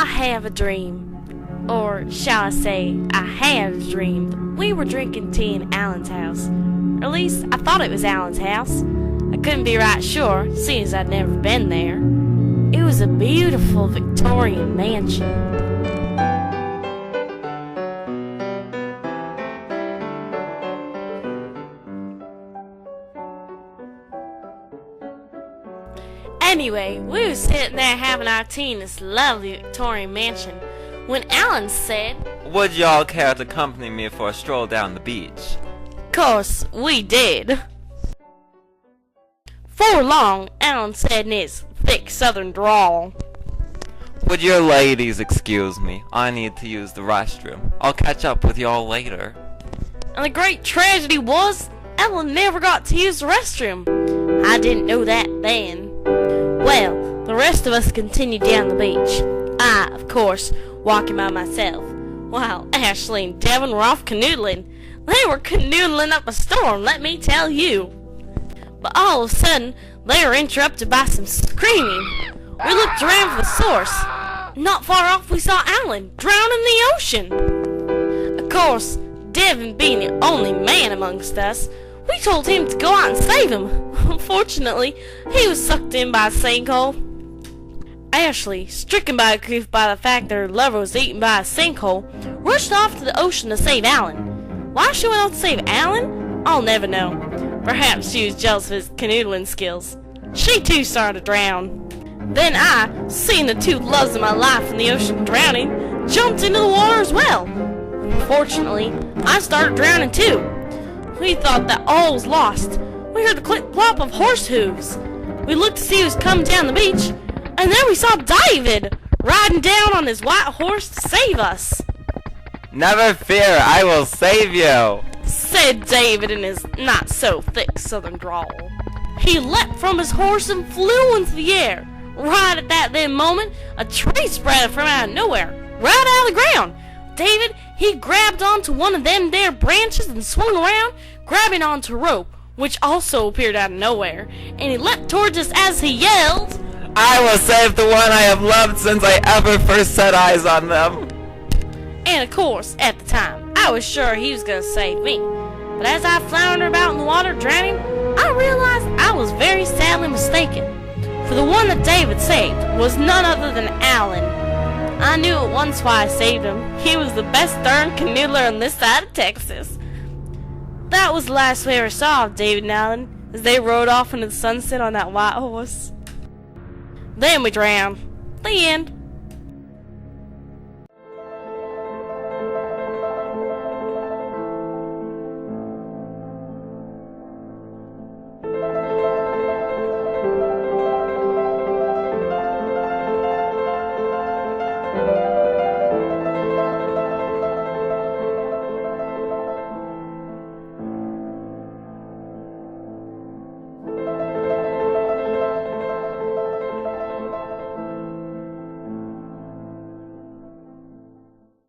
I have a dream. Or shall I say, I have dreamed. We were drinking tea in Alan's house. Or at least, I thought it was Alan's house. I couldn't be right sure, seeing as I'd never been there. It was a beautiful Victorian mansion. Anyway, we was sitting there having our tea in this lovely Victorian mansion when Alan said, "Would y'all care to accompany me for a stroll down the beach?" "Course, we did." For long, Alan said in his thick southern drawl, "Would your ladies excuse me? I need to use the restroom. I'll catch up with y'all later." And the great tragedy was, Ellen never got to use the restroom. I didn't know that then. Well, the rest of us continued down the beach. I, of course, walking by myself, while Ashley and Devin were off canoodling. They were canoodling up a storm, let me tell you. But all of a sudden, they were interrupted by some screaming. We looked around for the source. Not far off, we saw Alan drown in the ocean. Of course, Devin being the only man amongst us, we told him to go out and save him. Unfortunately, he was sucked in by a sinkhole. Ashley, stricken by grief by the fact that her lover was eaten by a sinkhole, rushed off to the ocean to save Alan. Why she went out to save Alan, I'll never know. Perhaps she was jealous of his canoodling skills. She too started to drown. Then I, seeing the two loves of my life in the ocean drowning, jumped into the water as well. Fortunately, I started drowning too. We thought that all was lost. We heard the click-plop of horse hooves. We looked to see who was coming down the beach, and then we saw David riding down on his white horse to save us. "Never fear, I will save you," said David in his not-so-thick southern drawl. He leapt from his horse and flew into the air. Right at that then moment, a tree sprouted from out of nowhere, right out of the ground. David, he grabbed onto one of them there branches and swung around, grabbing onto a rope, which also appeared out of nowhere, and he leapt towards us as he yelled, "I will save the one I have loved since I ever first set eyes on them." And of course, at the time, I was sure he was going to save me. But as I floundered about in the water drowning, I realized I was very sadly mistaken. For the one that David saved was none other than Alan. I knew at once why I saved him. He was the best darn canoodler on this side of Texas. That was the last we ever saw of David and Alan as they rode off into the sunset on that white horse. Then we drowned. The end.